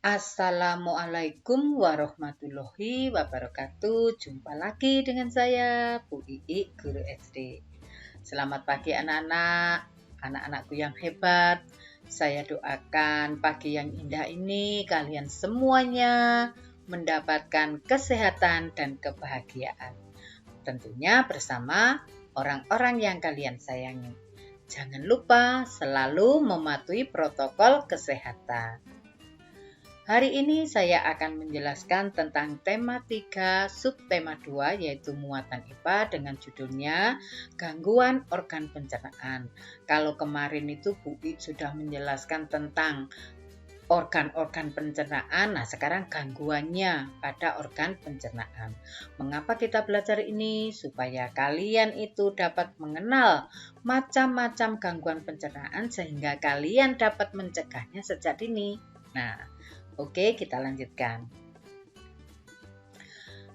Assalamualaikum warahmatullahi wabarakatuh. Jumpa lagi dengan saya, Bu Ii, Guru SD. Selamat pagi anak-anak, anak-anakku yang hebat. Saya doakan pagi yang indah ini kalian semuanya mendapatkan kesehatan dan kebahagiaan. Tentunya bersama orang-orang yang kalian sayangi. Jangan lupa selalu mematuhi protokol kesehatan. Hari ini saya akan menjelaskan tentang tema 3, subtema 2, yaitu muatan IPA dengan judulnya gangguan organ pencernaan. Kalau kemarin itu Bu I sudah menjelaskan tentang organ-organ pencernaan, nah sekarang gangguannya pada organ pencernaan. Mengapa kita belajar ini? Supaya kalian itu dapat mengenal macam-macam gangguan pencernaan sehingga kalian dapat mencegahnya sejak dini. Nah, oke, kita lanjutkan.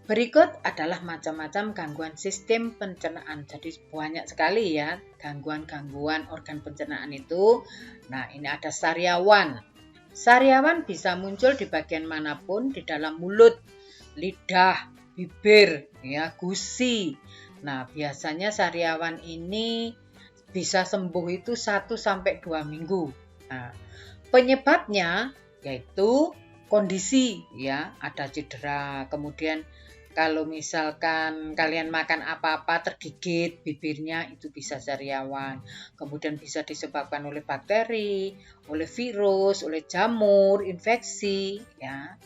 Berikut adalah macam-macam gangguan sistem pencernaan. Jadi banyak sekali ya gangguan-gangguan organ pencernaan itu. Nah, ini ada sariawan. Sariawan bisa muncul di bagian manapun di dalam mulut, lidah, bibir, ya, gusi. Nah, biasanya sariawan ini bisa sembuh itu 1-2 minggu. Nah, penyebabnya yaitu kondisi, ya, ada cedera, kemudian kalau misalkan kalian makan apa-apa tergigit bibirnya, itu bisa sariawan. Kemudian bisa disebabkan oleh bakteri, oleh virus, oleh jamur, infeksi, ya.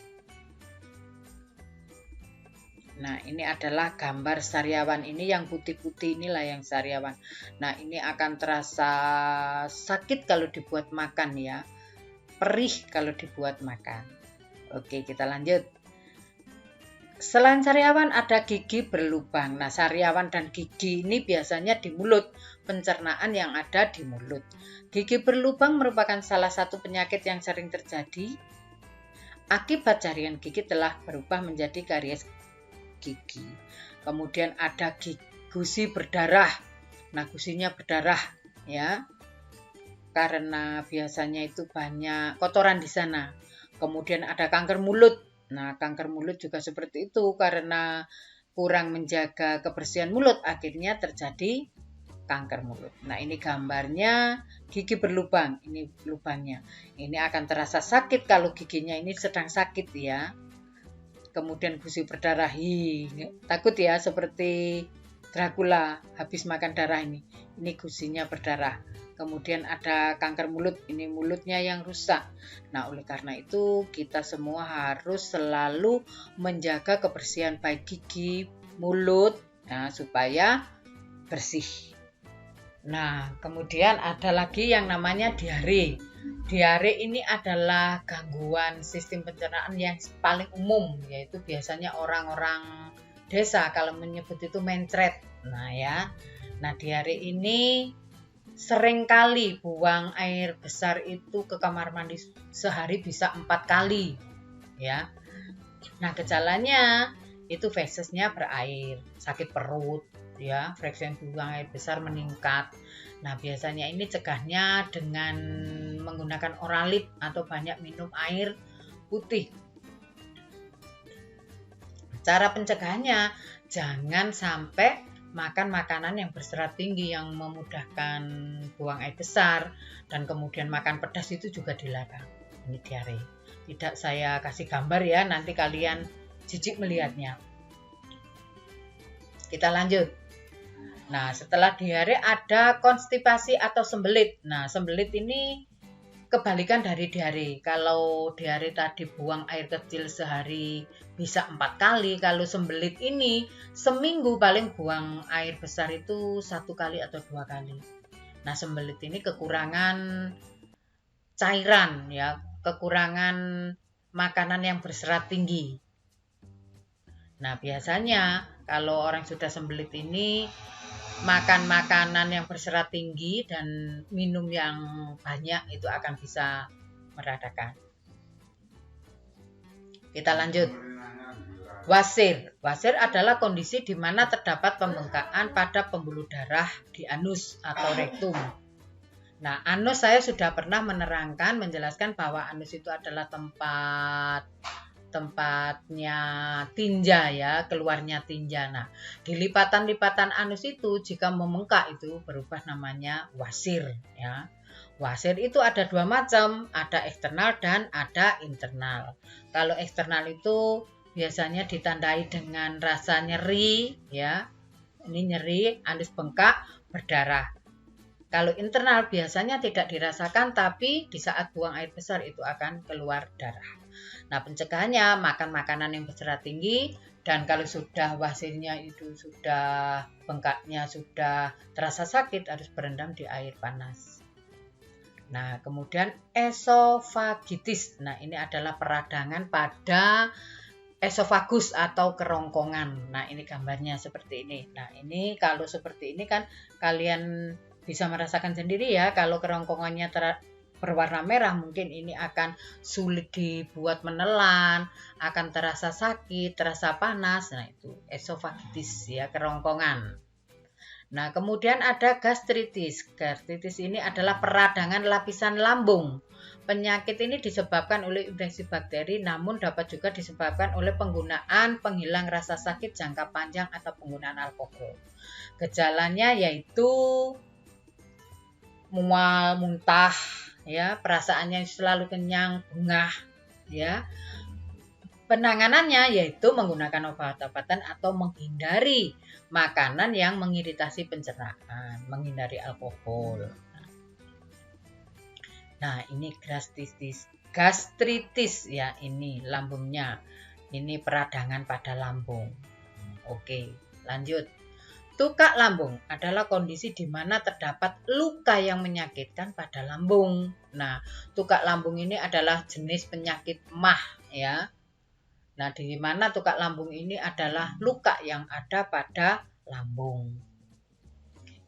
Nah, ini adalah gambar sariawan. Ini yang putih-putih inilah yang sariawan. Nah, ini akan terasa sakit kalau dibuat makan, ya. Perih kalau dibuat makan. Oke, kita lanjut. Selain sariawan ada gigi berlubang. Nah, sariawan dan gigi ini biasanya di mulut, pencernaan yang ada di mulut. Gigi berlubang merupakan salah satu penyakit yang sering terjadi akibat jaringan gigi telah berubah menjadi karies gigi. Kemudian ada gusi berdarah. Nah, gusinya berdarah, ya. Karena biasanya itu banyak kotoran di sana. Kemudian ada kanker mulut. Nah, kanker mulut juga seperti itu karena kurang menjaga kebersihan mulut, akhirnya terjadi kanker mulut. Nah, ini gambarnya gigi berlubang. Ini lubangnya. Ini akan terasa sakit kalau giginya ini sedang sakit, ya. Kemudian gusi berdarah. Takut ya, seperti Dracula habis makan darah ini. Ini gusinya berdarah. Kemudian ada kanker mulut, ini mulutnya yang rusak. Nah, oleh karena itu kita semua harus selalu menjaga kebersihan baik gigi, mulut, nah, supaya bersih. Nah, kemudian ada lagi yang namanya diare. Diare ini adalah gangguan sistem pencernaan yang paling umum, yaitu biasanya orang-orang desa kalau menyebut itu mencret. Nah, ya. Nah, diare ini seringkali buang air besar itu ke kamar mandi sehari bisa 4 kali, ya. Nah, gejalanya itu fesesnya berair, sakit perut, ya, frekuensi buang air besar meningkat. Nah, biasanya ini cegahnya dengan menggunakan oralit atau banyak minum air putih. Cara pencegahannya, jangan sampai makan makanan yang berserat tinggi yang memudahkan buang air besar, dan kemudian makan pedas itu juga dilarang. Ini diare. Tidak saya kasih gambar ya, nanti kalian jijik melihatnya. Kita lanjut. Nah, setelah diare ada konstipasi atau sembelit. Nah, sembelit ini kebalikan dari diare. Kalau diare tadi buang air kecil sehari bisa 4 kali, kalau sembelit ini seminggu paling buang air besar itu 1 kali atau 2 kali. Nah, sembelit ini kekurangan cairan, ya, kekurangan makanan yang berserat tinggi. Nah, biasanya kalau orang sudah sembelit ini makan makanan yang berserat tinggi dan minum yang banyak itu akan bisa meredakan. Kita lanjut. Wasir. Wasir adalah kondisi di mana terdapat pembengkakan pada pembuluh darah di anus atau rektum. Nah, anus saya sudah pernah menjelaskan bahwa anus itu adalah tempatnya tinja ya, keluarnya tinja. Nah, di lipatan-lipatan anus itu jika membengkak itu berubah namanya wasir ya. Wasir itu ada dua macam, ada eksternal dan ada internal. Kalau eksternal itu biasanya ditandai dengan rasa nyeri ya. Ini nyeri, anus bengkak, berdarah. Kalau internal biasanya tidak dirasakan, tapi di saat buang air besar itu akan keluar darah. Nah, pencegahannya makan makanan yang berserat tinggi, dan kalau sudah wasirnya itu sudah bengkaknya sudah terasa sakit, harus berendam di air panas. Nah, kemudian esofagitis. Nah, ini adalah peradangan pada esofagus atau kerongkongan. Nah, ini gambarnya seperti ini. Nah, ini kalau seperti ini kan kalian bisa merasakan sendiri ya, kalau kerongkongannya berwarna merah mungkin ini akan sulit dibuat menelan, akan terasa sakit, terasa panas. Nah, itu esofagitis ya, kerongkongan. Nah, kemudian ada gastritis. Gastritis ini adalah peradangan lapisan lambung. Penyakit ini disebabkan oleh infeksi bakteri, namun dapat juga disebabkan oleh penggunaan penghilang rasa sakit jangka panjang atau penggunaan alkohol. Gejalanya yaitu mual, muntah, ya, perasaannya selalu kenyang, bungah, ya. Penanganannya yaitu menggunakan obat-obatan atau menghindari makanan yang mengiritasi pencernaan, menghindari alkohol. Nah, ini gastritis ya, ini lambungnya. Ini peradangan pada lambung. Oke, lanjut. Tukak lambung adalah kondisi di mana terdapat luka yang menyakitkan pada lambung. Nah, tukak lambung ini adalah jenis penyakit MAH ya. Nah, di mana tukak lambung ini adalah luka yang ada pada lambung.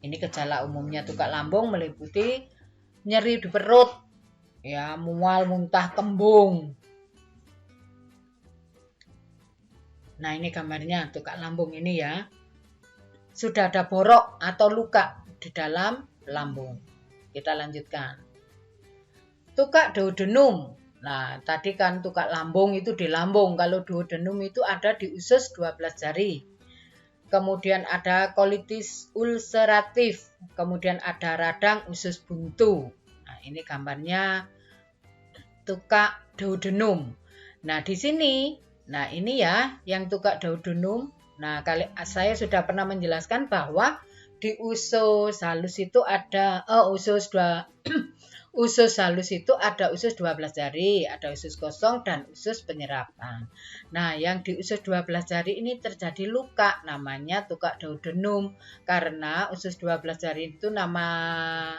Ini gejala umumnya tukak lambung meliputi nyeri di perut, ya, mual, muntah, kembung. Nah, ini gambarnya tukak lambung ini ya. Sudah ada borok atau luka di dalam lambung. Kita lanjutkan. Tukak duodenum. Nah, tadi kan tukak lambung itu di lambung. Kalau duodenum itu ada di usus 12 jari. Kemudian ada kolitis ulceratif. Kemudian ada radang usus buntu. Nah, ini gambarnya tukak duodenum. Nah, di sini, nah ini ya yang tukak duodenum. Nah, saya sudah pernah menjelaskan bahwa di usus halus itu ada usus halus itu ada usus 12 jari, ada usus kosong dan usus penyerapan. Nah, yang di usus 12 jari ini terjadi luka, namanya tukak duodenum, karena usus 12 jari itu nama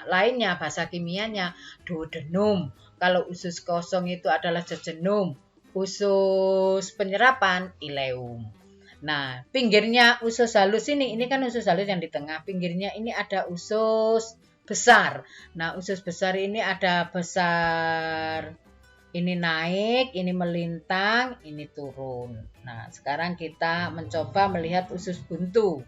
lainnya, bahasa kimianya duodenum. Kalau usus kosong itu adalah jejunum, usus penyerapan ileum. Nah, pinggirnya usus halus ini kan usus halus yang di tengah, pinggirnya ini ada usus besar. Nah, usus besar ini ada besar, ini naik, ini melintang, ini turun. Nah, sekarang kita mencoba melihat usus buntu.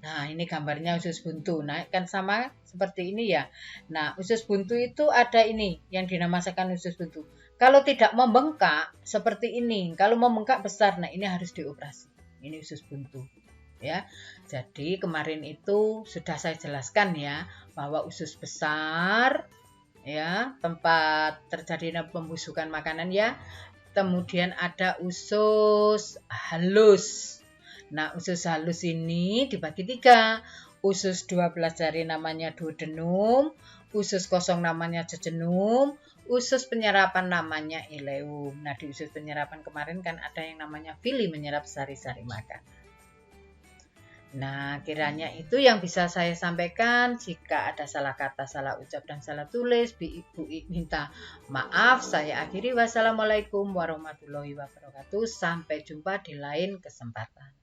Nah, ini gambarnya usus buntu. Nah, kan sama seperti ini ya. Nah, usus buntu itu ada ini yang dinamakan usus buntu. Kalau tidak membengkak seperti ini, kalau membengkak besar, nah ini harus dioperasi. Ini usus buntu. Ya, jadi kemarin itu sudah saya jelaskan ya bahwa usus besar ya tempat terjadinya pembusukan makanan ya. Kemudian ada usus halus. Nah, usus halus ini dibagi 3. Usus 12 jari namanya duodenum, usus kosong namanya jejunum, usus penyerapan namanya ileum. Nah, di usus penyerapan kemarin kan ada yang namanya villi, menyerap sari-sari makanan. Nah, kiranya itu yang bisa saya sampaikan. Jika ada salah kata, salah ucap, dan salah tulis, Ibu minta maaf. Saya akhiri. Wassalamualaikum warahmatullahi wabarakatuh. Sampai jumpa di lain kesempatan.